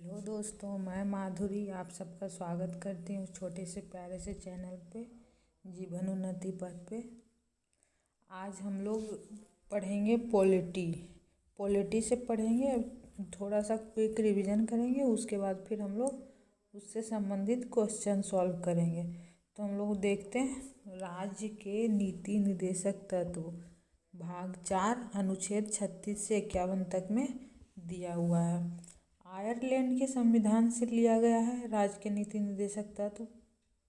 Hello दोस्तों, मैं माधुरी आप सबका स्वागत करती हूँ छोटे से प्यारे से चैनल पे जीवन उन्नति पथ पे। आज हम लोग पढ़ेंगे पॉलिटी से पढ़ेंगे। थोड़ा सा क्विक रिवीजन करेंगे, उसके बाद फिर हम लोग उससे संबंधित क्वेश्चन सॉल्व करेंगे। तो हम लोग देखते हैं राज्य के नीति निर्देशक तत्व भाग 4 अनुच्छेद 36 से 51 तक में दिया हुआ है। आयरलैंड के संविधान से लिया गया है राज्य के नीति निर्देशक तत्व।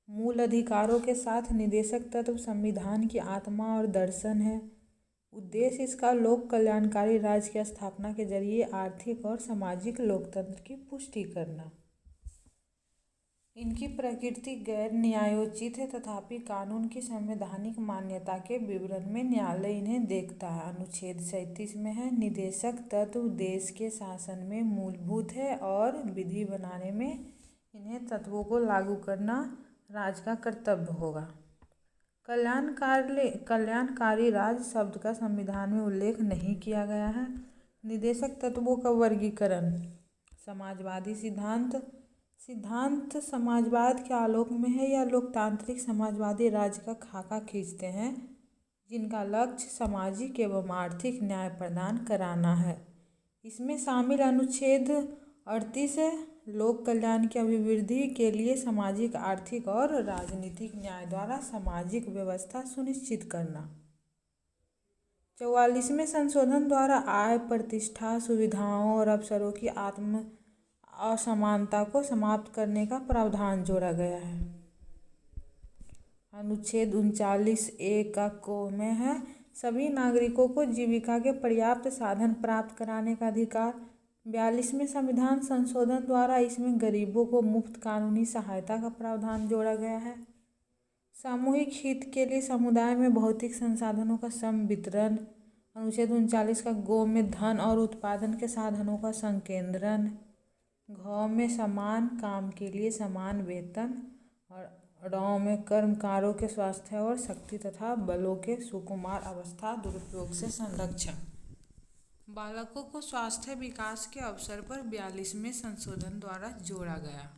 मूल अधिकारों के साथ निर्देशक तत्व संविधान की आत्मा और दर्शन है। उद्देश्य इसका लोक कल्याणकारी राज्य की स्थापना के जरिए आर्थिक और सामाजिक लोकतंत्र की पुष्टि करना। इनकी प्रकृति गैर न्यायोचित है, तथापि कानून की संवैधानिक मान्यता के विवरण में न्यायालय इन्हें देखता है। अनुच्छेद 37 में है निर्देशक तत्व देश के शासन में मूलभूत है और विधि बनाने में इन्हें तत्वों को लागू करना राज्य का कर्तव्य होगा। कल्याणकारी राज्य शब्द का संविधान में उल्लेख नहीं किया गया है। निर्देशक तत्वों का वर्गीकरण। समाजवादी सिद्धांत समाजवाद के आलोक में है या लोकतांत्रिक समाजवादी राज्य का खाका खींचते हैं, जिनका लक्ष्य सामाजिक एवं आर्थिक न्याय प्रदान कराना है। इसमें शामिल अनुच्छेद 38 है लोक कल्याण की अभिवृद्धि के लिए सामाजिक, आर्थिक और राजनीतिक न्याय द्वारा सामाजिक व्यवस्था सुनिश्चित करना। 44वें संशोधन द्वारा आय, प्रतिष्ठा, सुविधाओं और अवसरों की असमानता को समाप्त करने का प्रावधान जोड़ा गया है। अनुच्छेद 39A का को में है सभी नागरिकों को जीविका के पर्याप्त साधन प्राप्त कराने का अधिकार। 42वें संविधान संशोधन द्वारा इसमें गरीबों को मुफ्त कानूनी सहायता का प्रावधान जोड़ा गया है। सामूहिक हित के लिए समुदाय में भौतिक संसाधनों का सम वितरण। अनुच्छेद 39 का गो में धन और उत्पादन के साधनों का संकेंद्रण। घ में समान काम के लिए समान वेतन और ड़ में कर्मकारों के स्वास्थ्य और शक्ति तथा बलों के सुकुमार अवस्था दुरुपयोग से संरक्षण। बालकों को स्वास्थ्य विकास के अवसर पर 42वें संशोधन द्वारा जोड़ा गया।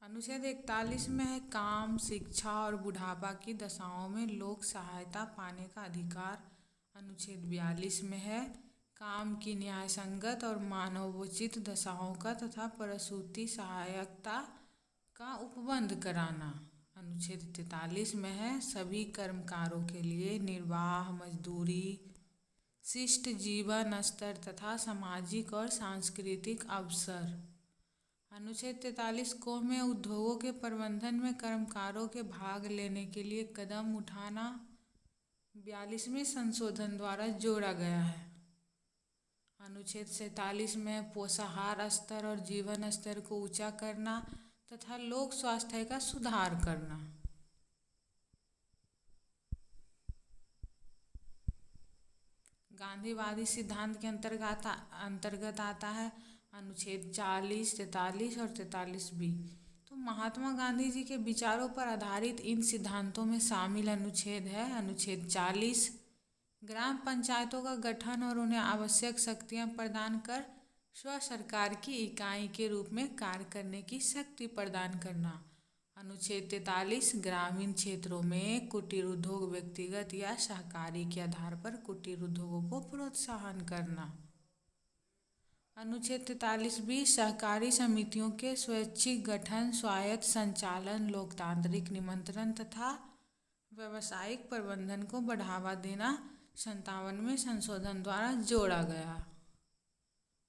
अनुच्छेद 41 में है काम, शिक्षा और बुढ़ापा की दशाओं में लोक सहायता पाने का अधिकार। अनुच्छेद 42 में है काम की न्याय संगत और मानवोचित दशाओं का तथा प्रसूति सहायता का उपबंध कराना। अनुच्छेद 43 में है सभी कर्मकारों के लिए निर्वाह, मजदूरी, शिष्ट जीवन स्तर तथा सामाजिक और सांस्कृतिक अवसर। अनुच्छेद 43 को में उद्योगों के प्रबंधन में कर्मकारों के भाग लेने के लिए कदम उठाना 42वें संशोधन द्वारा जोड़ा गया है। अनुच्छेद 47 में पोषाहार स्तर और जीवन स्तर को ऊंचा करना तथा लोक स्वास्थ्य का सुधार करना। गांधीवादी सिद्धांत के अंतर्गत आता है अनुच्छेद 40, 43 और 43B। तो महात्मा गांधी जी के विचारों पर आधारित इन सिद्धांतों में शामिल अनुच्छेद है अनुच्छेद 40 ग्राम पंचायतों का गठन और उन्हें आवश्यक शक्तियां प्रदान कर स्व सरकार की इकाई के रूप में कार्य करने की शक्ति प्रदान करना। अनुच्छेद 43 ग्रामीण क्षेत्रों में कुटीर उद्योग व्यक्तिगत या सहकारी के आधार पर कुटीर उद्योगों को प्रोत्साहन करना। अनुच्छेद 43B सहकारी समितियों के स्वैच्छिक गठन, स्वायत्त संचालन, लोकतांत्रिक नियंत्रण तथा व्यावसायिक प्रबंधन को बढ़ावा देना 57वें संशोधन द्वारा जोड़ा गया।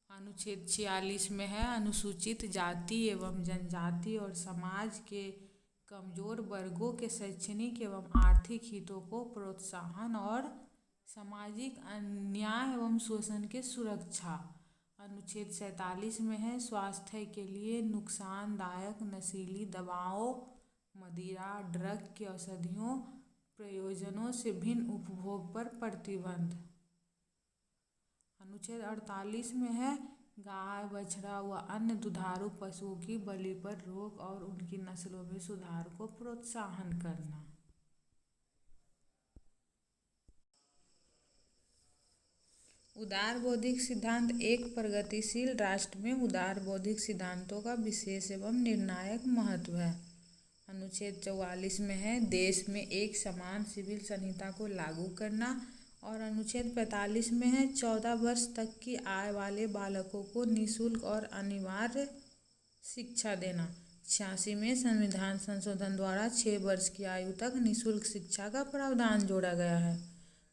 अनुच्छेद 46 में है अनुसूचित जाति एवं जनजाति और समाज के कमजोर वर्गों के शैक्षणिक एवं आर्थिक हितों को प्रोत्साहन और सामाजिक अन्याय एवं शोषण के सुरक्षा। अनुच्छेद 47 में है स्वास्थ्य के लिए नुकसानदायक नशीली दवाओं, मदिरा, ड्रग के औषधियों प्रयोजनों से भिन्न उपभोग पर प्रतिबंध। अनुच्छेद 48 में है गाय, बछड़ा व अन्य दुधारू पशुओं की बलि पर रोक और उनकी नस्लों में सुधार को प्रोत्साहन करना। उदार बौद्धिक सिद्धांत एक प्रगतिशील राष्ट्र में उदार बौद्धिक सिद्धांतों का विशेष एवं निर्णायक महत्व है। अनुच्छेद 44 में है देश में एक समान सिविल संहिता को लागू करना, और अनुच्छेद 45 में है 14 वर्ष तक की आय वाले बालकों को निःशुल्क और अनिवार्य शिक्षा देना। 86 में संविधान संशोधन द्वारा 6 वर्ष की आयु तक निःशुल्क शिक्षा का प्रावधान जोड़ा गया है।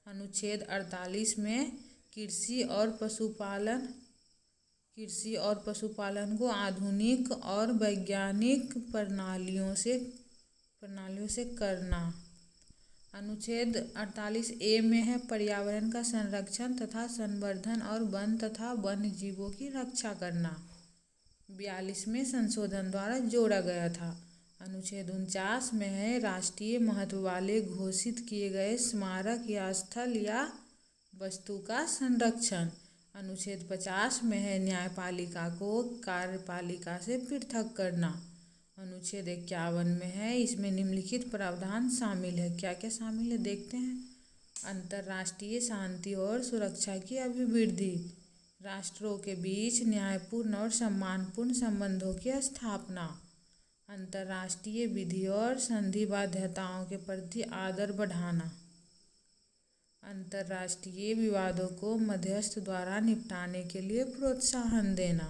अनुच्छेद 48 में कृषि और पशुपालन को आधुनिक और वैज्ञानिक प्रणालियों से करना। अनुच्छेद 48A में है पर्यावरण का संरक्षण तथा संवर्धन और वन तथा वन्य जीवों की रक्षा करना। 42 में संशोधन द्वारा जोड़ा गया था। अनुच्छेद 49 में है राष्ट्रीय महत्व वाले घोषित किए गए स्मारक या स्थल या वस्तु का संरक्षण। अनुच्छेद 50 में है न्यायपालिका को कार्यपालिका से पृथक करना। अनुच्छेद 51 में है इसमें निम्नलिखित प्रावधान शामिल है। क्या क्या शामिल है देखते हैं। अंतर्राष्ट्रीय शांति और सुरक्षा की अभिवृद्धि, राष्ट्रों के बीच न्यायपूर्ण और सम्मानपूर्ण संबंधों की स्थापना, अंतर्राष्ट्रीय विधि और संधि बाध्यताओं के प्रति आदर बढ़ाना, अंतर्राष्ट्रीय विवादों को मध्यस्थ द्वारा निपटाने के लिए प्रोत्साहन देना।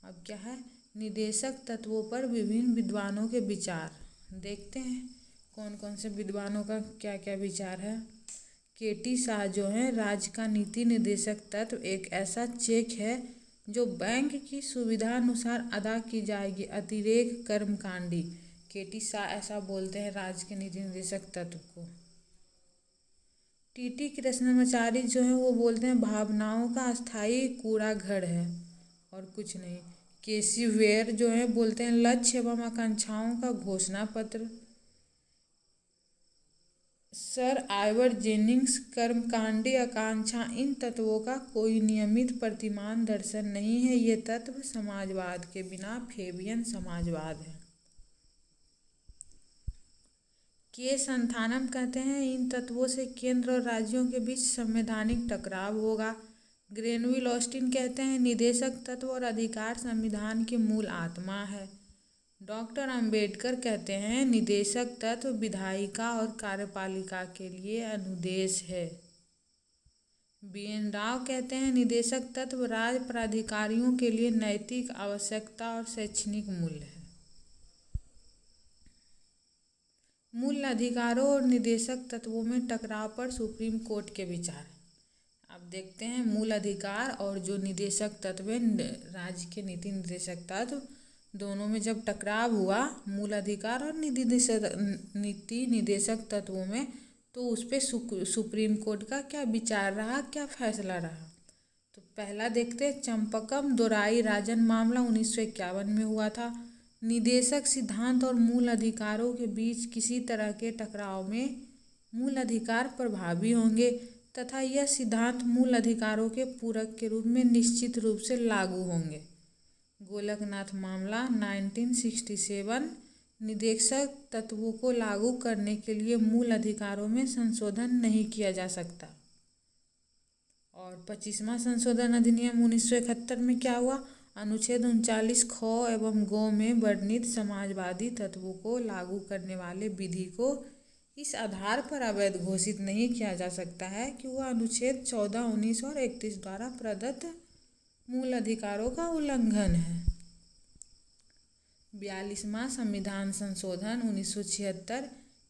अब क्या है, निदेशक तत्वों पर विभिन्न विद्वानों के विचार। देखते हैं कौन कौन से विद्वानों का क्या क्या विचार है। के.टी. शाह जो है, राज्य का नीति निदेशक तत्व एक ऐसा चेक है जो बैंक की सुविधा अनुसार अदा की जाएगी, अतिरेक कर्मकांडी। के.टी. शाह ऐसा बोलते हैं राज्य के नीति निदेशक तत्व को। टी.टी. कृष्णमाचारी जो है वो बोलते हैं भावनाओं का अस्थायी कूड़ा घर है और कुछ नहीं। के.सी. वेयर जो है बोलते हैं लक्ष्य एवं आकांक्षाओं का घोषणा पत्र। सर आइवर जेनिंग्स कर्मकांडी आकांक्षा इन तत्वों का कोई नियमित प्रतिमान दर्शन नहीं है, ये तत्व समाजवाद के बिना फेबियन समाजवाद है। के संथानम कहते हैं इन तत्वों से केंद्र और राज्यों के बीच संवैधानिक टकराव होगा। ग्रेनविल ऑस्टिन कहते हैं निदेशक तत्व और अधिकार संविधान की मूल आत्मा है। डॉक्टर अंबेडकर कहते हैं निदेशक तत्व विधायिका और कार्यपालिका के लिए अनुदेश है। बी.एन. राव कहते हैं निदेशक तत्व राज्य प्राधिकारियों के लिए नैतिक आवश्यकता और शैक्षणिक मूल्य है। मूल अधिकारों और निदेशक तत्वों में टकराव पर सुप्रीम कोर्ट के विचार। अब देखते हैं मूल अधिकार और जो निदेशक तत्व है, राज्य के नीति निदेशक तत्व, दोनों में जब टकराव हुआ मूल अधिकार और नीति निदेशक तत्वों में, तो उस पर सुप्रीम कोर्ट का क्या विचार रहा, क्या फैसला रहा। तो पहला देखते हैं चंपकम दोराई राजन मामला 1951 में हुआ था। निदेशक सिद्धांत और मूल अधिकारों के बीच किसी तरह के टकराव में मूल अधिकार प्रभावी होंगे तथा यह सिद्धांत मूल अधिकारों के पूरक के रूप में निश्चित रूप से लागू होंगे। गोलकनाथ मामला 1967। निदेशक तत्वों को लागू करने के लिए मूल अधिकारों में संशोधन नहीं किया जा सकता। और 25वां संशोधन अधिनियम 1971 में क्या हुआ, अनुच्छेद 39 ख एवं ग में वर्णित समाजवादी तत्वों को लागू करने वाले विधि को इस आधार पर अवैध घोषित नहीं किया जा सकता है कि वह अनुच्छेद 14, 19 और 31 द्वारा प्रदत्त मूल अधिकारों का उल्लंघन है। 42वां संविधान संशोधन 1976,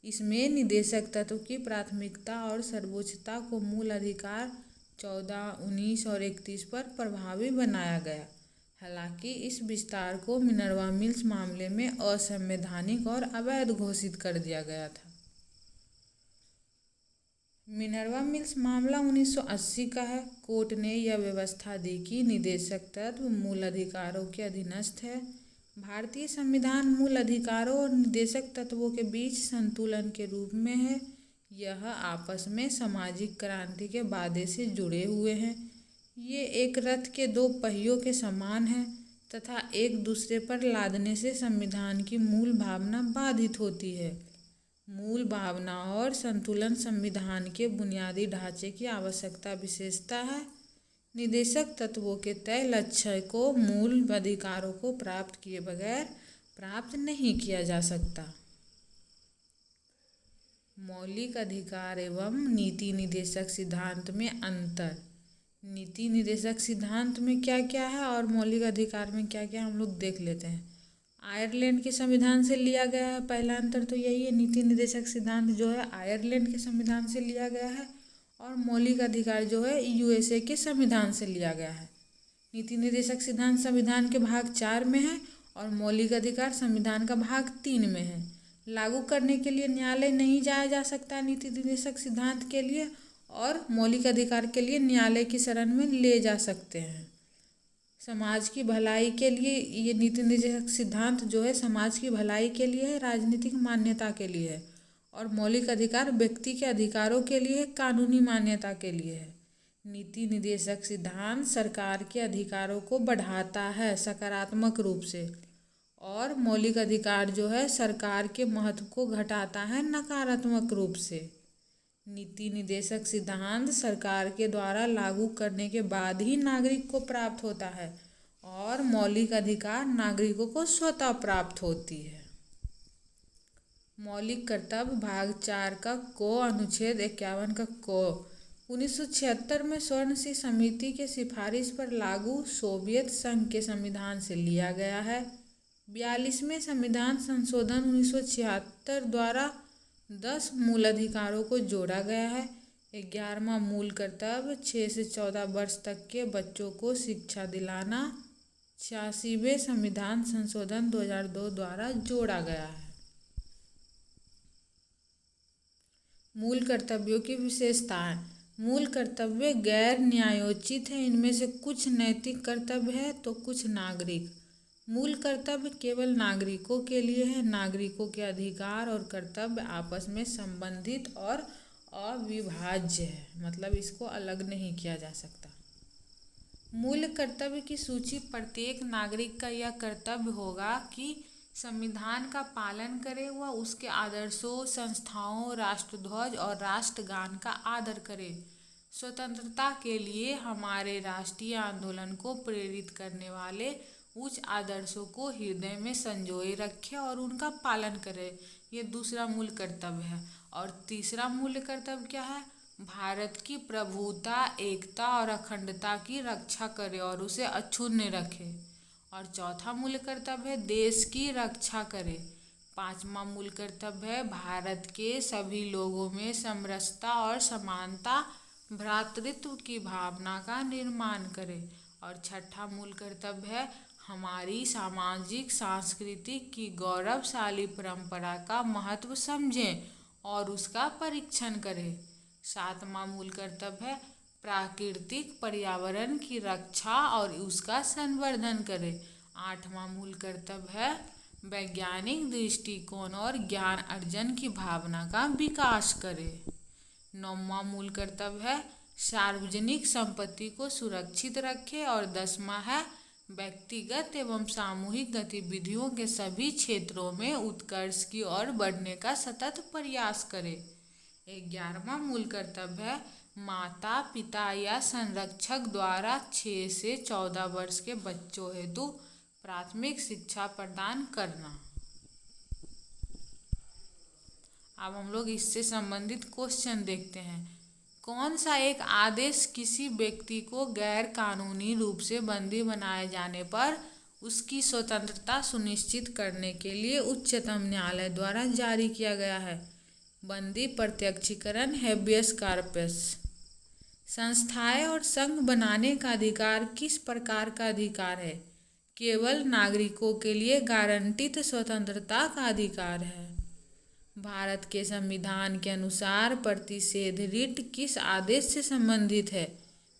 इसमें निदेशक तत्व की प्राथमिकता और सर्वोच्चता को मूल अधिकार 14, 19 और 31 पर प्रभावी बनाया गया। हालांकि इस विस्तार को मिनर्वा मिल्स मामले में असंवैधानिक और अवैध घोषित कर दिया गया था। मिनर्वा मिल्स मामला 1980 का है। कोर्ट ने यह व्यवस्था दी कि निदेशक तत्व मूल अधिकारों के अधीनस्थ है। भारतीय संविधान मूल अधिकारों और निदेशक तत्वों के बीच संतुलन के रूप में है। यह आपस में सामाजिक क्रांति के वादे से जुड़े हुए हैं। ये एक रथ के दो पहियों के समान है तथा एक दूसरे पर लादने से संविधान की मूल भावना बाधित होती है। मूल भावना और संतुलन संविधान के बुनियादी ढांचे की आवश्यकता विशेषता है। निदेशक तत्वों के तय लक्ष्य को मूल अधिकारों को प्राप्त किए बगैर प्राप्त नहीं किया जा सकता। मौलिक अधिकार एवं नीति निदेशक सिद्धांत में अंतर। नीति निदेशक सिद्धांत में क्या क्या है और मौलिक अधिकार में क्या क्या हम लोग देख लेते हैं। आयरलैंड के संविधान से लिया गया है, पहला अंतर तो यही है। नीति निदेशक सिद्धांत जो है आयरलैंड के संविधान से लिया गया है और मौलिक अधिकार जो है यूएसए के संविधान से लिया गया है। नीति निदेशक सिद्धांत संविधान के भाग 4 में है और मौलिक अधिकार संविधान का भाग 3 में है। लागू करने के लिए न्यायालय नहीं जाया जा सकता नीति निदेशक सिद्धांत के लिए, और मौलिक अधिकार के लिए न्यायालय की शरण में ले जा सकते हैं। समाज की भलाई के लिए ये नीति निदेशक सिद्धांत जो है समाज की भलाई के लिए है, राजनीतिक मान्यता के लिए है। और मौलिक अधिकार व्यक्ति के अधिकारों के लिए है, कानूनी मान्यता के लिए है। नीति निदेशक सिद्धांत सरकार के अधिकारों को बढ़ाता है सकारात्मक रूप से, और मौलिक अधिकार जो है सरकार के महत्व को घटाता है नकारात्मक रूप से। नीति निदेशक सिद्धांत सरकार के द्वारा लागू करने के बाद ही नागरिक को प्राप्त होता है, और मौलिक अधिकार नागरिकों को स्वतः प्राप्त होती है। मौलिक कर्तव्य भाग 4 का को अनुच्छेद 51 का को 1976 में स्वर्ण समिति के सिफारिश पर लागू सोवियत संघ के संविधान से लिया गया है। 42वें संविधान संशोधन 1976 द्वारा 10 मूल अधिकारों को जोड़ा गया है। 11वां मूल कर्तव्य 6 से 14 वर्ष तक के बच्चों को शिक्षा दिलाना 86वें संविधान संशोधन 2002 द्वारा जोड़ा गया है। मूल कर्तव्यों की विशेषताएं। मूल कर्तव्य गैर न्यायोचित है, इनमें से कुछ नैतिक कर्तव्य है तो कुछ नागरिक। मूल कर्तव्य केवल नागरिकों के लिए है। नागरिकों के अधिकार और कर्तव्य आपस में संबंधित और अविभाज्य है, मतलब इसको अलग नहीं किया जा सकता। मूल कर्तव्य की सूची प्रत्येक नागरिक का यह कर्तव्य होगा कि संविधान का पालन करे, वह उसके आदर्शों, संस्थाओं, राष्ट्रध्वज और राष्ट्रगान का आदर करे। स्वतंत्रता के लिए हमारे राष्ट्रीय आंदोलन को प्रेरित करने वाले उच्च आदर्शों को हृदय में संजोए रखे और उनका पालन करे, ये दूसरा मूल कर्तव्य है। और तीसरा मूल कर्तव्य क्या है? भारत की प्रभुता, एकता और अखंडता की रक्षा करे और उसे अक्षुण्ण रखे। और चौथा मूल कर्तव्य है देश की रक्षा करे। 5वां मूल कर्तव्य है भारत के सभी लोगों में समरसता और समानता, भ्रातृत्व की भावना का निर्माण करे। और 6ठा मूल कर्तव्य है हमारी सामाजिक सांस्कृतिक की गौरवशाली परंपरा का महत्व समझें और उसका परीक्षण करें। 7वां मूल कर्तव्य है प्राकृतिक पर्यावरण की रक्षा और उसका संवर्धन करें। 8वां मूल कर्तव्य है वैज्ञानिक दृष्टिकोण और ज्ञान अर्जन की भावना का विकास करें। 9वां मूल कर्तव्य है सार्वजनिक संपत्ति को सुरक्षित रखें। और 10वां है व्यक्तिगत एवं सामूहिक गतिविधियों के सभी क्षेत्रों में उत्कर्ष की ओर बढ़ने का सतत प्रयास करें। 11वां मूल कर्तव्य है माता पिता या संरक्षक द्वारा 6 से 14 वर्ष के बच्चों हेतु प्राथमिक शिक्षा प्रदान करना। अब हम लोग इससे संबंधित क्वेश्चन देखते हैं। कौन सा एक आदेश किसी व्यक्ति को गैर कानूनी रूप से बंदी बनाए जाने पर उसकी स्वतंत्रता सुनिश्चित करने के लिए उच्चतम न्यायालय द्वारा जारी किया गया है? बंदी प्रत्यक्षीकरण, हेबियस कॉर्पस। संस्थाएं और संघ बनाने का अधिकार किस प्रकार का अधिकार है? केवल नागरिकों के लिए गारंटित स्वतंत्रता का अधिकार है। भारत के संविधान के अनुसार प्रतिषेध रिट किस आदेश से संबंधित है?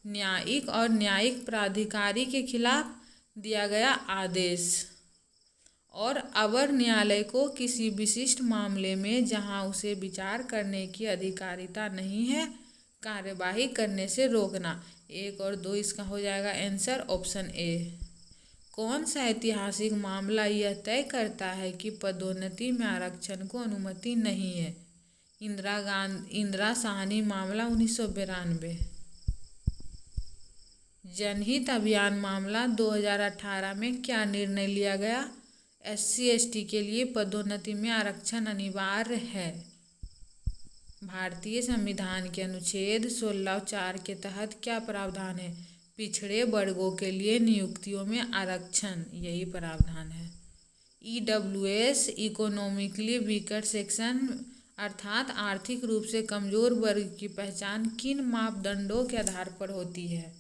न्यायिक और न्यायिक प्राधिकारी के खिलाफ दिया गया आदेश। और अवर न्यायालय को किसी विशिष्ट मामले में जहां उसे विचार करने की अधिकारिता नहीं है कार्यवाही करने से रोकना। 1 और 2 इसका हो जाएगा आंसर, ऑप्शन ए। कौन सा ऐतिहासिक मामला यह तय करता है कि पदोन्नति में आरक्षण को अनुमति नहीं है? इंदिरा साहनी मामला 1992। जनहित अभियान मामला 2018 में क्या निर्णय लिया गया? SC/ST के लिए पदोन्नति में आरक्षण अनिवार्य है। भारतीय संविधान के अनुच्छेद 16(4) के तहत क्या प्रावधान है? पिछड़े वर्गों के लिए नियुक्तियों में आरक्षण, यही प्रावधान है। EWS इकोनॉमिकली वीकर सेक्शन अर्थात आर्थिक रूप से कमजोर वर्ग की पहचान किन मापदंडों के आधार पर होती है?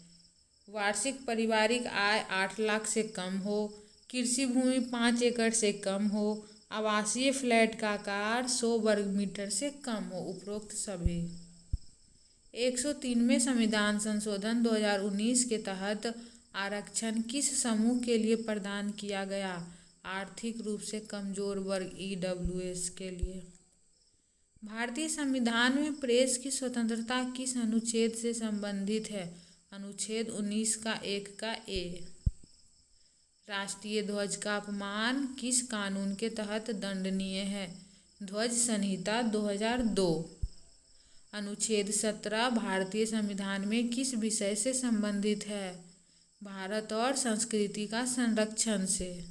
वार्षिक पारिवारिक आय 8 लाख से कम हो, कृषि भूमि 5 एकड़ से कम हो, आवासीय फ्लैट का आकार 100 वर्ग मीटर से कम हो, उपरोक्त सभी। 103वें संविधान संशोधन 2019 के तहत आरक्षण किस समूह के लिए प्रदान किया गया? आर्थिक रूप से कमजोर वर्ग EWS के लिए। भारतीय संविधान में प्रेस की स्वतंत्रता किस अनुच्छेद से संबंधित है? अनुच्छेद 19 का 1 का A। राष्ट्रीय ध्वज का अपमान किस कानून के तहत दंडनीय है? ध्वज संहिता 2002। अनुच्छेद 17 भारतीय संविधान में किस विषय से संबंधित है? भारत और संस्कृति का संरक्षण से।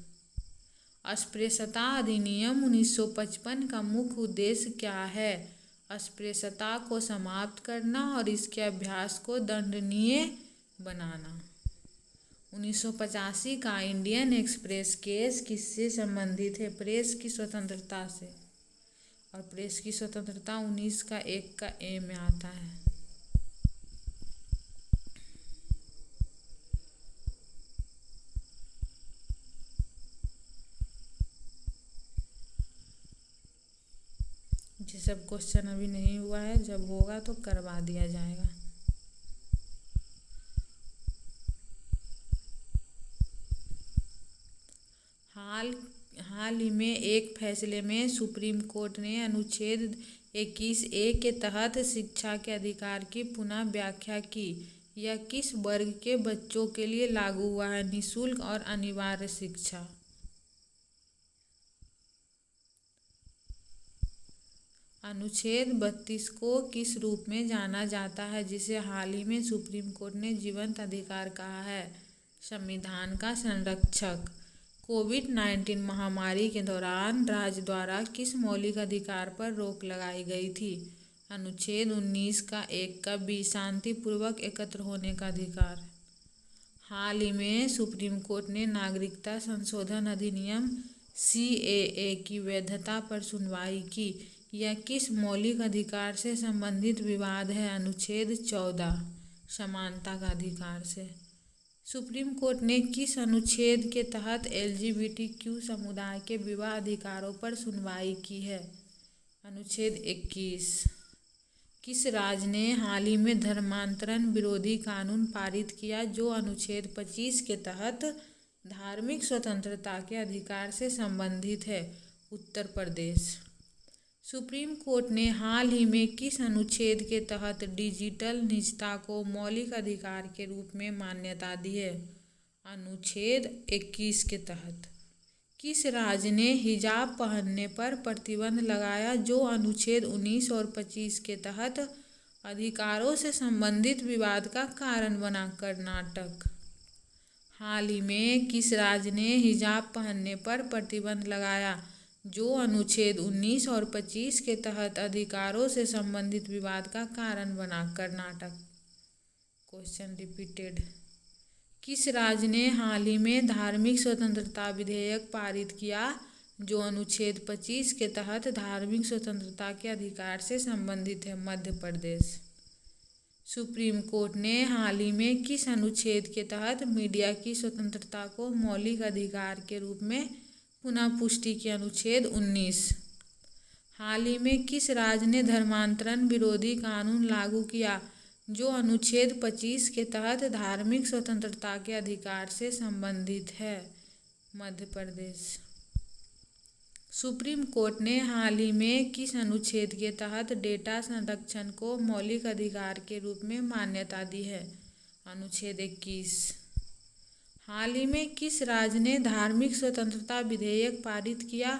अस्पृश्यता अधिनियम 1955 का मुख्य उद्देश्य क्या है? अस्पृश्यता को समाप्त करना और इसके अभ्यास को दंडनीय बनाना। 1985 का इंडियन एक्सप्रेस केस किससे संबंधित है? प्रेस की स्वतंत्रता से। और प्रेस की स्वतंत्रता 19 का 1 का A में आता है। ये सब क्वेश्चन अभी नहीं हुआ है, जब होगा तो करवा दिया जाएगा। हाल ही में एक फैसले में सुप्रीम कोर्ट ने अनुच्छेद 21A के तहत शिक्षा के अधिकार की पुनः व्याख्या की। यह किस वर्ग के बच्चों के लिए लागू हुआ है? निःशुल्क और अनिवार्य शिक्षा। अनुच्छेद 32 को किस रूप में जाना जाता है, जिसे हाल ही में सुप्रीम कोर्ट ने जीवंत अधिकार कहा है? संविधान का संरक्षक। कोविड-19 महामारी के दौरान राज्य द्वारा किस मौलिक अधिकार पर रोक लगाई गई थी? अनुच्छेद 19 का 1 का B शांतिपूर्वक एकत्र होने का अधिकार। हाल ही में सुप्रीम कोर्ट ने नागरिकता संशोधन अधिनियम CAA की वैधता पर सुनवाई की। यह किस मौलिक अधिकार से संबंधित विवाद है? अनुच्छेद 14 समानता का अधिकार से। सुप्रीम कोर्ट ने किस अनुच्छेद के तहत LGBTQ समुदाय के विवाह अधिकारों पर सुनवाई की है? अनुच्छेद 21। किस राज्य ने हाल ही में धर्मांतरण विरोधी कानून पारित किया, जो अनुच्छेद 25 के तहत धार्मिक स्वतंत्रता के अधिकार से संबंधित है? उत्तर प्रदेश। सुप्रीम कोर्ट ने हाल ही में किस अनुच्छेद के तहत डिजिटल निजता को मौलिक अधिकार के रूप में मान्यता दी है? अनुच्छेद 21 के तहत। किस राज्य ने हिजाब पहनने पर प्रतिबंध लगाया, जो अनुच्छेद 19 और 25 के तहत अधिकारों से संबंधित विवाद का कारण बना? कर्नाटक। हाल ही में किस राज्य ने हिजाब पहनने पर प्रतिबंध लगाया, जो अनुच्छेद 19 और 25 के तहत अधिकारों से संबंधित विवाद का कारण बना? कर्नाटक। Question repeated. किस राज्य ने हाल ही में धार्मिक स्वतंत्रता विधेयक पारित किया, जो अनुच्छेद 25 के तहत धार्मिक स्वतंत्रता के अधिकार से संबंधित है? मध्य प्रदेश। सुप्रीम कोर्ट ने हाल ही में किस अनुच्छेद के तहत मीडिया की स्वतंत्रता को मौलिक अधिकार के रूप में पुनः पुष्टि की? अनुच्छेद 19। हाल ही में किस राज्य ने धर्मांतरण विरोधी कानून लागू किया, जो अनुच्छेद 25 के तहत धार्मिक स्वतंत्रता के अधिकार से संबंधित है? मध्य प्रदेश। सुप्रीम कोर्ट ने हाल ही में किस अनुच्छेद के तहत डेटा संरक्षण को मौलिक अधिकार के रूप में मान्यता दी है? अनुच्छेद 21। हाल ही में किस राज्य ने धार्मिक स्वतंत्रता विधेयक पारित किया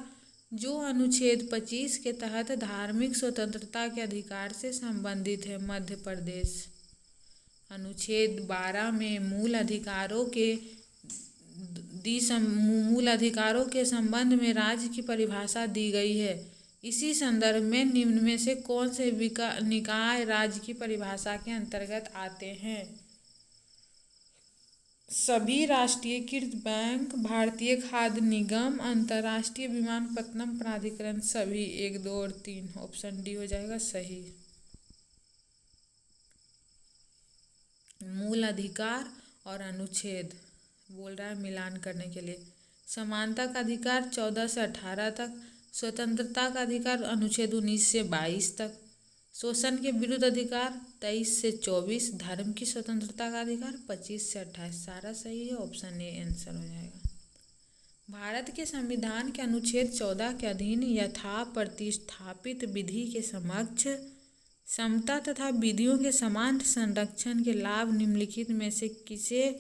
जो अनुच्छेद 25 के तहत धार्मिक स्वतंत्रता के अधिकार से संबंधित है? मध्य प्रदेश। अनुच्छेद 12 में मूल अधिकारों के संबंध में राज्य की परिभाषा दी गई है। इसी संदर्भ में निम्न में से कौन से निकाय राज्य की परिभाषा के अंतर्गत आते हैं? सभी राष्ट्रीयकृत बैंक, भारतीय खाद्य निगम, अंतर्राष्ट्रीय विमानपत्तनम प्राधिकरण। सभी 1, 2 और 3। ऑप्शन डी हो जाएगा सही। मूल अधिकार और अनुच्छेद बोल रहा है मिलान करने के लिए। समानता का अधिकार 14 से 18 तक, स्वतंत्रता का अधिकार अनुच्छेद 19 से 22 तक, शोषण के विरुद्ध अधिकार 23 से 24, धर्म की स्वतंत्रता का अधिकार 25 से 28। सारा सही है, ऑप्शन ए आंसर हो जाएगा। भारत के संविधान के अनुच्छेद 14 के अधीन यथा प्रतिस्थापित विधि के समक्ष समता तथा विधियों के समान संरक्षण के लाभ निम्नलिखित में से किसे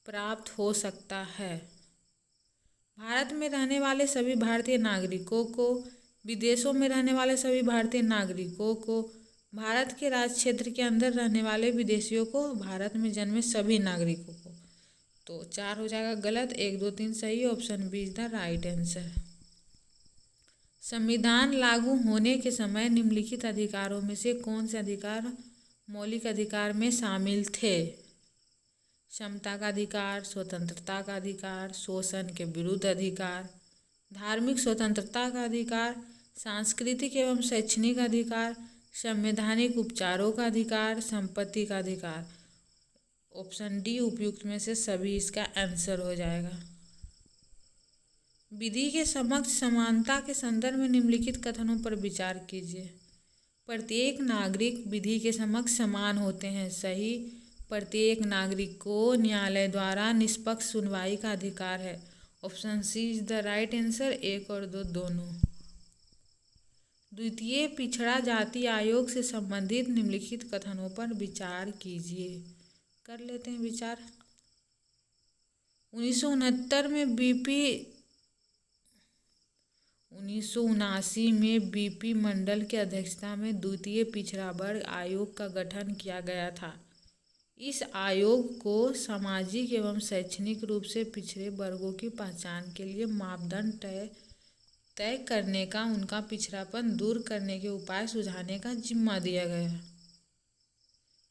प्राप्त हो सकता है? भारत में रहने वाले सभी भारतीय नागरिकों को, विदेशों में रहने वाले सभी भारतीय नागरिकों को, भारत के राज क्षेत्र के अंदर रहने वाले विदेशियों को, भारत में जन्मे सभी नागरिकों को। तो 4 हो जाएगा गलत, 1, 2, 3 सही। Option B is the right answer. संविधान लागू होने के समय निम्नलिखित अधिकारों में से कौन से अधिकार मौलिक अधिकार में शामिल थे? समता का अधिकार, स्वतंत्रता का अधिकार, शोषण के विरुद्ध अधिकार, धार्मिक स्वतंत्रता का अधिकार, सांस्कृतिक एवं शैक्षणिक अधिकार, संवैधानिक उपचारों का अधिकार, संपत्ति का अधिकार। ऑप्शन डी उपयुक्त में से सभी इसका आंसर हो जाएगा। विधि के समक्ष समानता के संदर्भ में निम्नलिखित कथनों पर विचार कीजिए। प्रत्येक नागरिक विधि के समक्ष समान होते हैं। सही। प्रत्येक नागरिक को न्यायालय द्वारा निष्पक्ष सुनवाई का अधिकार है। Option C is the right answer. 1 और 2 दोनों। द्वितीय पिछड़ा जाति आयोग से संबंधित निम्नलिखित कथनों पर विचार कीजिए। कर लेते हैं विचार। 1979 में बीपी मंडल की अध्यक्षता में द्वितीय पिछड़ा वर्ग आयोग का गठन किया गया था। इस आयोग को सामाजिक एवं शैक्षणिक रूप से पिछड़े वर्गों की पहचान के लिए मापदंड तय करने का, उनका पिछड़ापन दूर करने के उपाय सुझाने का जिम्मा दिया गया।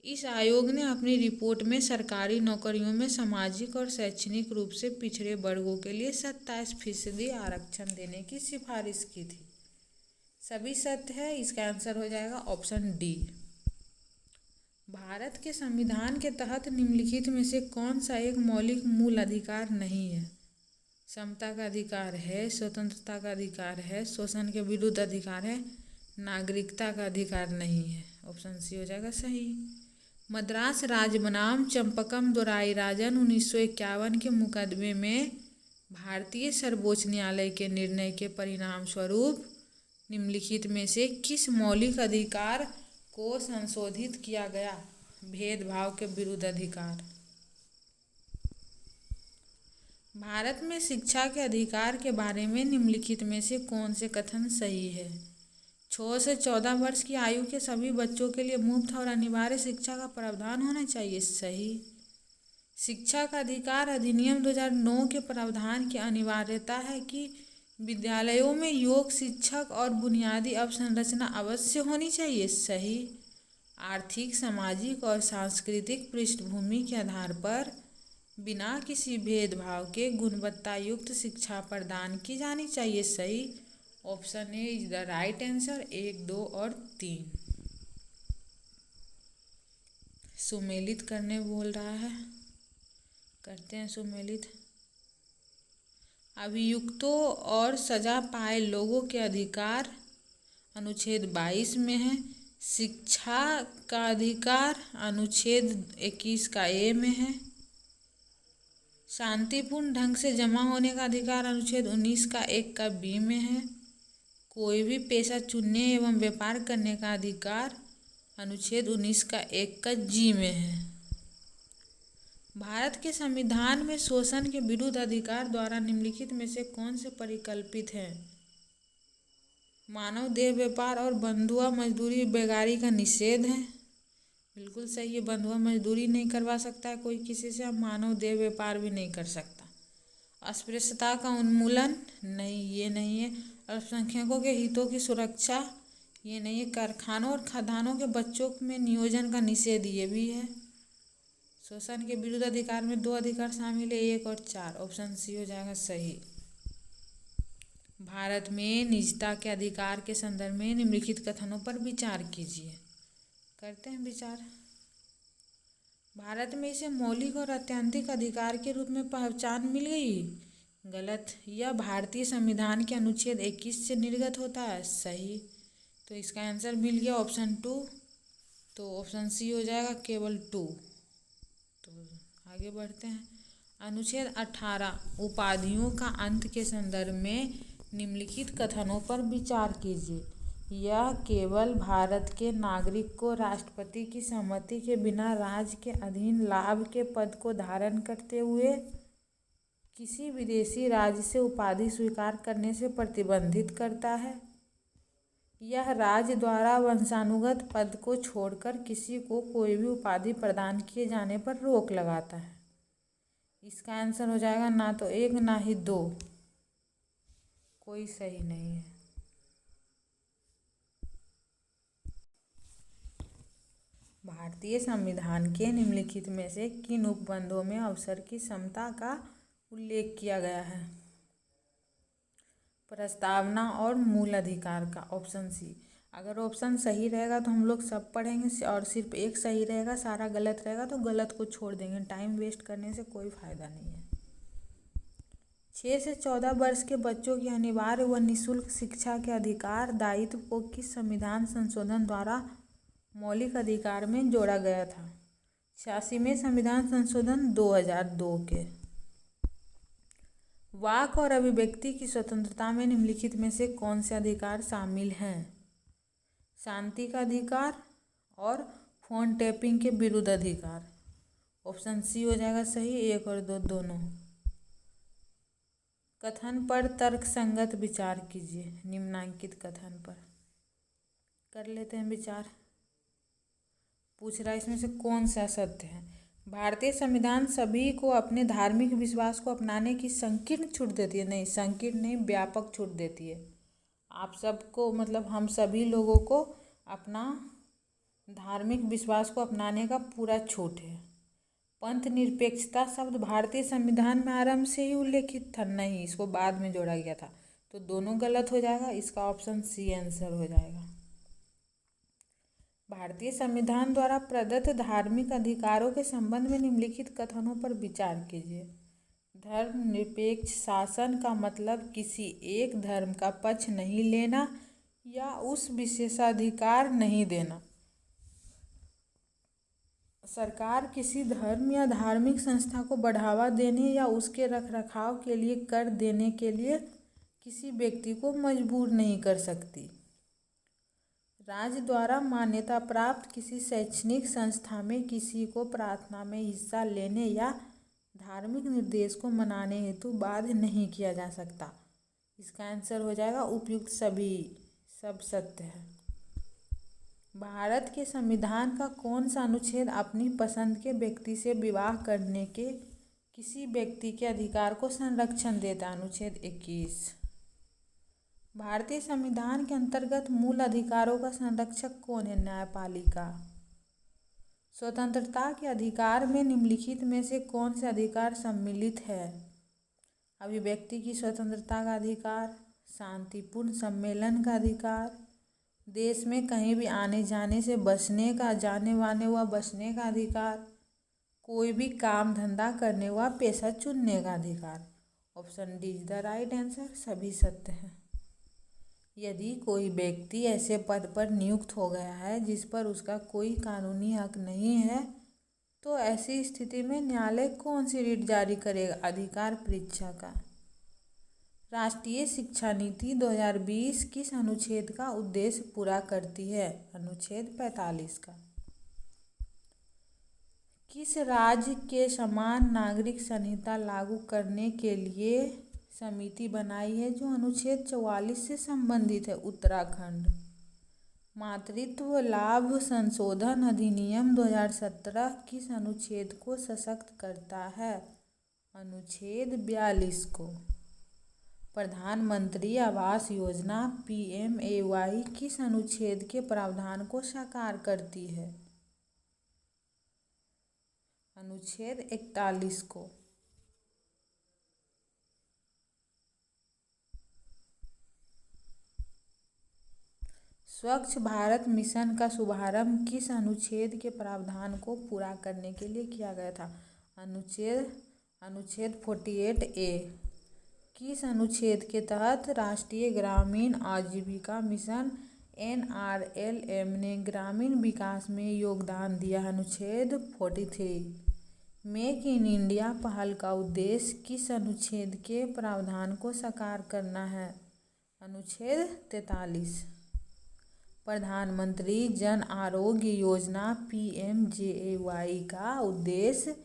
इस आयोग ने अपनी रिपोर्ट में सरकारी नौकरियों में सामाजिक और शैक्षणिक रूप से पिछड़े वर्गों के लिए 27% आरक्षण देने की सिफारिश की थी। सभी सत्य है, इसका आंसर हो जाएगा ऑप्शन डी। भारत के संविधान के तहत निम्नलिखित में से कौन सा एक मौलिक मूल अधिकार नहीं है? समता का अधिकार है, स्वतंत्रता का अधिकार है, शोषण के विरुद्ध अधिकार है, नागरिकता का अधिकार नहीं है। ऑप्शन सी हो जाएगा सही। मद्रास राज्य बनाम चंपकम दोराईराजन 1951 के मुकदमे में भारतीय सर्वोच्च न्यायालय के निर्णय के परिणाम स्वरूप निम्नलिखित में से किस मौलिक अधिकार को संशोधित किया गया? भेदभाव के विरुद्ध अधिकार। भारत में शिक्षा के अधिकार के बारे में निम्नलिखित में से कौन से कथन सही है? 6 से 14 वर्ष की आयु के सभी बच्चों के लिए मुफ्त और अनिवार्य शिक्षा का प्रावधान होना चाहिए। सही। शिक्षा का अधिकार अधिनियम 2009 के प्रावधान की अनिवार्यता है कि विद्यालयों में योग शिक्षक और बुनियादी अवसंरचना अवश्य होनी चाहिए। सही। आर्थिक, सामाजिक और सांस्कृतिक पृष्ठभूमि के आधार पर बिना किसी भेदभाव के गुणवत्ता युक्त शिक्षा प्रदान की जानी चाहिए। सही। Option A is the right answer. 1, 2 और 3। सुमेलित करने बोल रहा है, करते हैं सुमेलित। अभियुक्तों और सजा पाए लोगों के अधिकार अनुच्छेद 22 में है। शिक्षा का अधिकार अनुच्छेद 21 का ए में है। शांतिपूर्ण ढंग से जमा होने का अधिकार अनुच्छेद 19 का 1 का बी में है। कोई भी पेशा चुनने एवं व्यापार करने का अधिकार अनुच्छेद 19 का 1 का जी में है। भारत के संविधान में शोषण के विरुद्ध अधिकार द्वारा निम्नलिखित में से कौन से परिकल्पित हैं? मानव देह व्यापार और बंधुआ मजदूरी बेगारी का निषेध है। बिल्कुल सही है, बंधुआ मजदूरी नहीं करवा सकता है कोई किसी से, मानव देह व्यापार भी नहीं कर सकता। अस्पृश्यता का उन्मूलन नहीं, ये नहीं है। अल्पसंख्यकों के हितों की सुरक्षा, ये नहीं है। कारखानों और खदानों के बच्चों में नियोजन का निषेध, ये भी है। शोषण के विरुद्ध अधिकार में 2 अधिकार शामिल है, 1 और 4। ऑप्शन सी हो जाएगा सही। भारत में निजता के अधिकार के संदर्भ में निम्नलिखित कथनों पर विचार कीजिए। करते हैं विचार। भारत में इसे मौलिक और आत्यंतिक अधिकार के रूप में पहचान मिल गई। गलत। यह भारतीय संविधान के अनुच्छेद 21 से निर्गत होता है। सही। तो इसका आंसर मिल गया ऑप्शन 2। तो ऑप्शन सी हो जाएगा केवल 2। तो आगे बढ़ते हैं। अनुच्छेद 18 उपाधियों का अंत के संदर्भ में निम्नलिखित कथनों पर विचार कीजिए। यह केवल भारत के नागरिक को राष्ट्रपति की सहमति के बिना राज्य के अधीन लाभ के पद को धारण करते हुए किसी विदेशी राज्य से उपाधि स्वीकार करने से प्रतिबंधित करता है। यह राज्य द्वारा वंशानुगत पद को छोड़कर किसी को कोई भी उपाधि प्रदान किए जाने पर रोक लगाता है। इसका आंसर हो जाएगा ना तो 1 ना ही 2, कोई सही नहीं है। भारतीय संविधान के निम्नलिखित में से किन उपबंधों में अवसर की समता का उल्लेख किया गया है? प्रस्तावना और मूल अधिकार का। Option C. अगर ऑप्शन सही रहेगा तो हम लोग सब पढ़ेंगे और सिर्फ एक सही रहेगा, सारा गलत रहेगा तो गलत को छोड़ देंगे। टाइम वेस्ट करने से कोई फायदा नहीं है। 6 से 14 वर्ष के बच्चों की अनिवार्य व निःशुल्क शिक्षा के अधिकार दायित्व को किस संविधान संशोधन द्वारा मौलिक अधिकार में जोड़ा गया था? 86वें संविधान संशोधन 2002 के। वाक और अभिव्यक्ति की स्वतंत्रता में निम्नलिखित में से कौन से अधिकार शामिल हैं? शांति का अधिकार और फोन टैपिंग के विरुद्ध अधिकार। ऑप्शन सी हो जाएगा सही, 1 और 2 दोनों। कथन पर तर्कसंगत विचार कीजिए। निम्नांकित कथन पर कर लेते हैं विचार। पूछ रहा है इसमें से कौन सा सत्य है? भारतीय संविधान सभी को अपने धार्मिक विश्वास को अपनाने की संकीर्ण छूट देती है। नहीं, संकीर्ण नहीं, व्यापक छूट देती है। आप सबको मतलब हम सभी लोगों को अपना धार्मिक विश्वास को अपनाने का पूरा छूट है। पंथ निरपेक्षता शब्द भारतीय संविधान में आरंभ से ही उल्लेखित था? नहीं, इसको बाद में जोड़ा गया था। तो दोनों गलत हो जाएगा। इसका ऑप्शन सी आंसर हो जाएगा। भारतीय संविधान द्वारा प्रदत्त धार्मिक अधिकारों के संबंध में निम्नलिखित कथनों पर विचार कीजिए। धर्मनिरपेक्ष शासन का मतलब किसी एक धर्म का पक्ष नहीं लेना या उस विशेषाधिकार नहीं देना। सरकार किसी धर्म या धार्मिक संस्था को बढ़ावा देने या उसके रखरखाव के लिए कर देने के लिए किसी व्यक्ति को मजबूर नहीं कर सकती। राज्य द्वारा मान्यता प्राप्त किसी शैक्षणिक संस्था में किसी को प्रार्थना में हिस्सा लेने या धार्मिक निर्देश को मनाने हेतु बाध्य नहीं किया जा सकता। इसका आंसर हो जाएगा उपयुक्त सभी, सब सत्य है। भारत के संविधान का कौन सा अनुच्छेद अपनी पसंद के व्यक्ति से विवाह करने के किसी व्यक्ति के अधिकार को संरक्षण देता है? अनुच्छेद 21। भारतीय संविधान के अंतर्गत मूल अधिकारों का संरक्षक कौन है? न्यायपालिका। स्वतंत्रता के अधिकार में निम्नलिखित में से कौन से अधिकार सम्मिलित है? अभिव्यक्ति की स्वतंत्रता का अधिकार, शांतिपूर्ण सम्मेलन का अधिकार, देश में कहीं भी आने जाने से बचने का, जाने वाने व बचने का अधिकार, कोई भी काम धंधा करने व पेशा चुनने का अधिकार। Option D is the right answer, सभी सत्य हैं। यदि कोई व्यक्ति ऐसे पद पर नियुक्त हो गया है जिस पर उसका कोई कानूनी हक नहीं है तो ऐसी स्थिति में न्यायालय कौन सी रिट जारी करेगा? अधिकार परीक्षा का। राष्ट्रीय शिक्षा नीति 2020 किस अनुच्छेद का उद्देश्य पूरा करती है? अनुच्छेद 45 का। किस राज्य के समान नागरिक संहिता लागू करने के लिए समिति बनाई है जो अनुच्छेद 44 से संबंधित है? उत्तराखंड। मातृत्व लाभ संशोधन अधिनियम 2017 किस अनुच्छेद को सशक्त करता है? अनुच्छेद 42 को। प्रधानमंत्री आवास योजना PMAY किस अनुच्छेद के प्रावधान को साकार करती है? अनुच्छेद 41 को। स्वच्छ भारत मिशन का शुभारंभ किस अनुच्छेद के प्रावधान को पूरा करने के लिए किया गया था? अनुच्छेद 48A। किस अनुच्छेद के तहत राष्ट्रीय ग्रामीण आजीविका मिशन NRLM ने ग्रामीण विकास में योगदान दिया? अनुच्छेद 43। मेक इन इंडिया पहल का उद्देश्य किस अनुच्छेद के प्रावधान को साकार करना है? अनुच्छेद 43। प्रधानमंत्री जन आरोग्य योजना PMJAY का उद्देश्य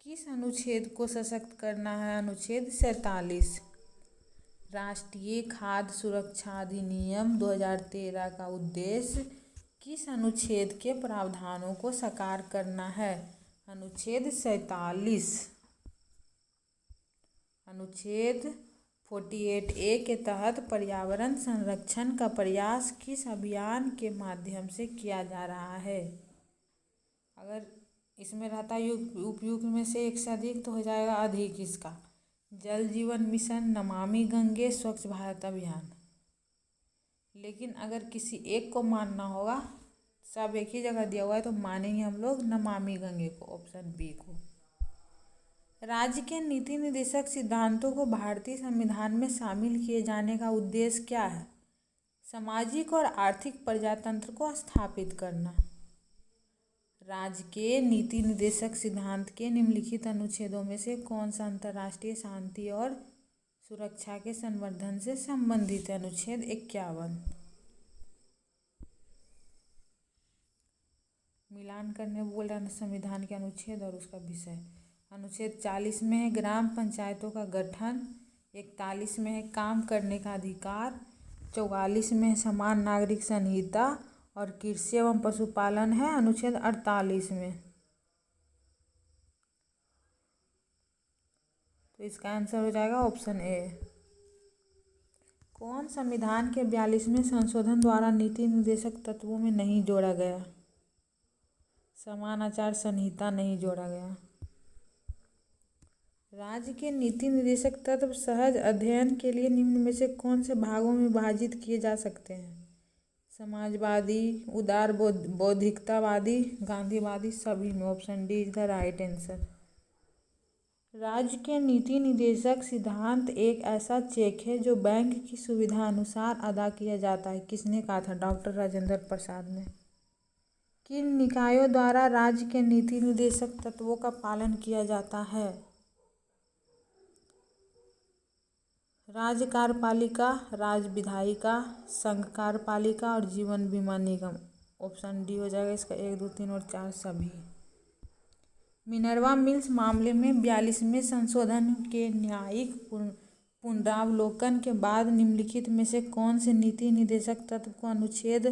किस अनुच्छेद को सशक्त करना है? अनुच्छेद 47। राष्ट्रीय खाद्य सुरक्षा अधिनियम 2013 का उद्देश्य किस अनुच्छेद के प्रावधानों को साकार करना है? अनुच्छेद 47। अनुच्छेद 48A के तहत पर्यावरण संरक्षण का प्रयास किस अभियान के माध्यम से किया जा रहा है? अगर इसमें रहता उपयुक्त में से एक से अधिक तो हो जाएगा अधिक इसका। जल जीवन मिशन, नमामि गंगे, स्वच्छ भारत अभियान। लेकिन अगर किसी एक को मानना होगा, सब एक ही जगह दिया हुआ है तो मानेंगे हम लोग नमामि गंगे को, ऑप्शन बी को। राज्य के नीति निर्देशक सिद्धांतों को भारतीय संविधान में शामिल किए जाने का उद्देश्य क्या है? सामाजिक और आर्थिक प्रजातंत्र को स्थापित करना। राज्य के नीति निर्देशक सिद्धांत के निम्नलिखित अनुच्छेदों में से कौन सा अंतर्राष्ट्रीय शांति और सुरक्षा के संवर्धन से संबंधित है? अनुच्छेद 51। मिलान करने बोल रहा है संविधान के अनुच्छेद और उसका विषय। अनुच्छेद 40 में है ग्राम पंचायतों का गठन, 41 में है काम करने का अधिकार, 44 में है समान नागरिक संहिता और कृषि एवं पशुपालन है अनुच्छेद 48 में। तो इसका आंसर हो जाएगा ऑप्शन ए। कौन संविधान के 42वें संशोधन द्वारा नीति निर्देशक तत्वों में नहीं जोड़ा गया? समान आचार संहिता नहीं जोड़ा गया। राज्य के नीति निर्देशक तत्व सहज अध्ययन के लिए निम्न में से कौन से भागों में विभाजित किए जा सकते हैं? समाजवादी, उदार बौद्धिकतावादी, गांधीवादी, सभी में। Option D is the right answer. राज्य के नीति निर्देशक सिद्धांत एक ऐसा चेक है जो बैंक की सुविधा अनुसार अदा किया जाता है। किसने कहा था? डॉक्टर राजेंद्र प्रसाद ने। किन निकायों द्वारा राज्य के नीति निर्देशक तत्वों का पालन किया जाता है? राज्य कार्यपालिका, राज्य विधायिका, संघ कार्यपालिका और जीवन बीमा निगम। ऑप्शन डी हो जाएगा इसका 1, 2, 3 और 4 सभी। मिनर्वा मिल्स मामले में 42वें संशोधन के न्यायिक पुनरावलोकन के बाद निम्नलिखित में से कौन से नीति निर्देशक तत्व को अनुच्छेद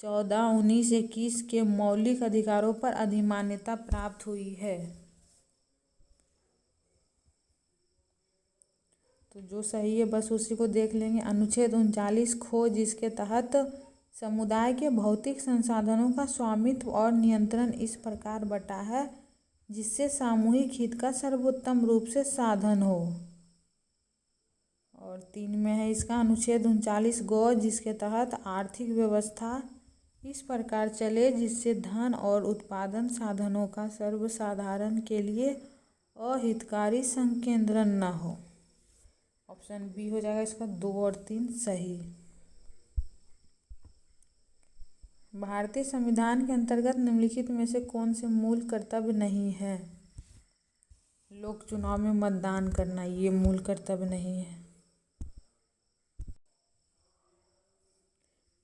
14, 19, 21 के मौलिक अधिकारों पर अधिमान्यता प्राप्त हुई है? तो जो सही है बस उसी को देख लेंगे। अनुच्छेद 39 खोज, जिसके तहत समुदाय के भौतिक संसाधनों का स्वामित्व और नियंत्रण इस प्रकार बटा है जिससे सामूहिक हित का सर्वोत्तम रूप से साधन हो। और 3 में है इसका अनुच्छेद 39 गो, जिसके तहत आर्थिक व्यवस्था इस प्रकार चले जिससे धन और उत्पादन साधनों का सर्वसाधारण के लिए अहितकारी संकेंद्रण न हो। ऑप्शन बी हो जाएगा इसका 2 और 3 सही। भारतीय संविधान के अंतर्गत निम्नलिखित में से कौन से मूल कर्तव्य नहीं है? लोक चुनाव में मतदान करना, ये मूल कर्तव्य नहीं है।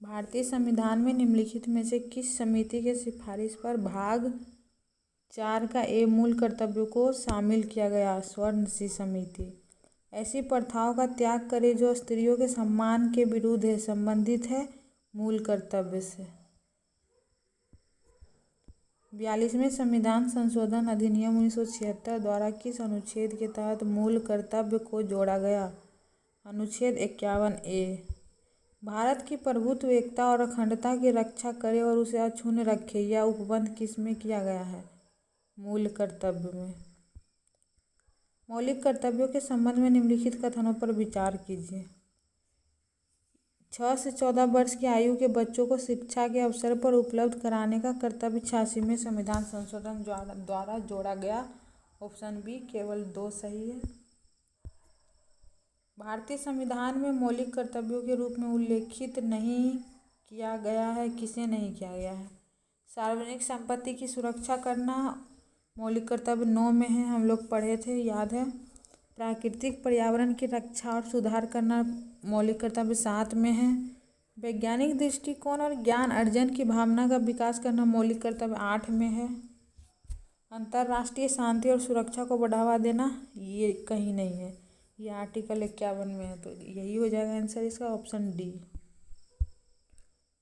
भारतीय संविधान में निम्नलिखित में से किस समिति के सिफारिश पर भाग 4 का ए मूल कर्तव्यों को शामिल किया गया। स्वर्ण समिति ऐसी प्रथाओं का त्याग करे जो स्त्रियों के सम्मान के विरुद्ध है, संबंधित है मूल कर्तव्य से। 42वें संविधान संशोधन अधिनियम 1976 द्वारा किस अनुच्छेद के तहत मूल कर्तव्य को जोड़ा गया? अनुच्छेद 51A। भारत की प्रभुत्व, एकता और अखंडता की रक्षा करे और उसे अक्षुण्ण रखे, यह उपबंध किस में किया गया है? मूल कर्तव्य में। मौलिक कर्तव्यों के संबंध में निम्नलिखित कथनों पर विचार कीजिए। 6 से 14 वर्ष की आयु के बच्चों को शिक्षा के अवसर पर उपलब्ध कराने का कर्तव्य 86वें संविधान संशोधन द्वारा जोड़ा गया। ऑप्शन बी केवल 2 सही है। भारतीय संविधान में मौलिक कर्तव्यों के रूप में उल्लेखित नहीं किया गया है, किसे नहीं किया गया है? सार्वजनिक संपत्ति की सुरक्षा करना मौलिक कर्तव्य 9 में है, हम लोग पढ़े थे, याद है। प्राकृतिक पर्यावरण की रक्षा और सुधार करना मौलिक कर्तव्य 7 में है। वैज्ञानिक दृष्टिकोण और ज्ञान अर्जन की भावना का विकास करना मौलिक कर्तव्य 8 में है। अंतर्राष्ट्रीय शांति और सुरक्षा को बढ़ावा देना ये कहीं नहीं है, ये आर्टिकल 51 में है, तो यही हो जाएगा आंसर इसका, ऑप्शन डी।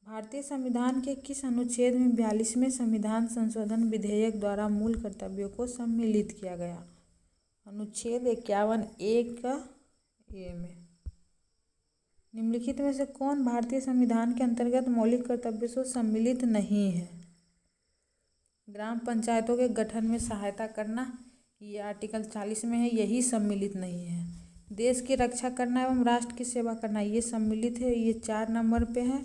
भारतीय संविधान के किस अनुच्छेद में 42वें संविधान संशोधन विधेयक द्वारा मूल कर्तव्यों को सम्मिलित किया गया? अनुच्छेद 51A का ए में। निम्नलिखित में से कौन भारतीय संविधान के अंतर्गत मौलिक कर्तव्यों से सम्मिलित नहीं है? ग्राम पंचायतों के गठन में सहायता करना, ये आर्टिकल 40 में है, यही सम्मिलित नहीं है। देश की रक्षा करना एवं राष्ट्र की सेवा करना, ये सम्मिलित है, ये 4 नंबर पे है।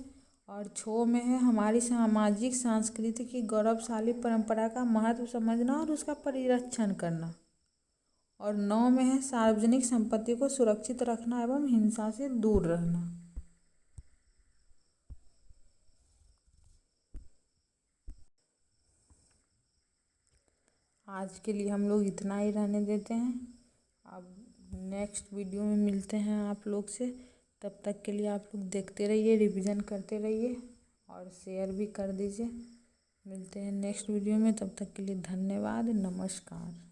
और 6 में है हमारी सामाजिक सांस्कृतिक की गौरवशाली परंपरा का महत्व समझना और उसका परिरक्षण करना। और 9 में है सार्वजनिक संपत्ति को सुरक्षित रखना एवं हिंसा से दूर रहना। आज के लिए हम लोग इतना ही रहने देते हैं। अब नेक्स्ट वीडियो में मिलते हैं आप लोग से। तब तक के लिए आप लोग देखते रहिए, रिवीजन करते रहिए और शेयर भी कर दीजिए। मिलते हैं नेक्स्ट वीडियो में, तब तक के लिए धन्यवाद, नमस्कार।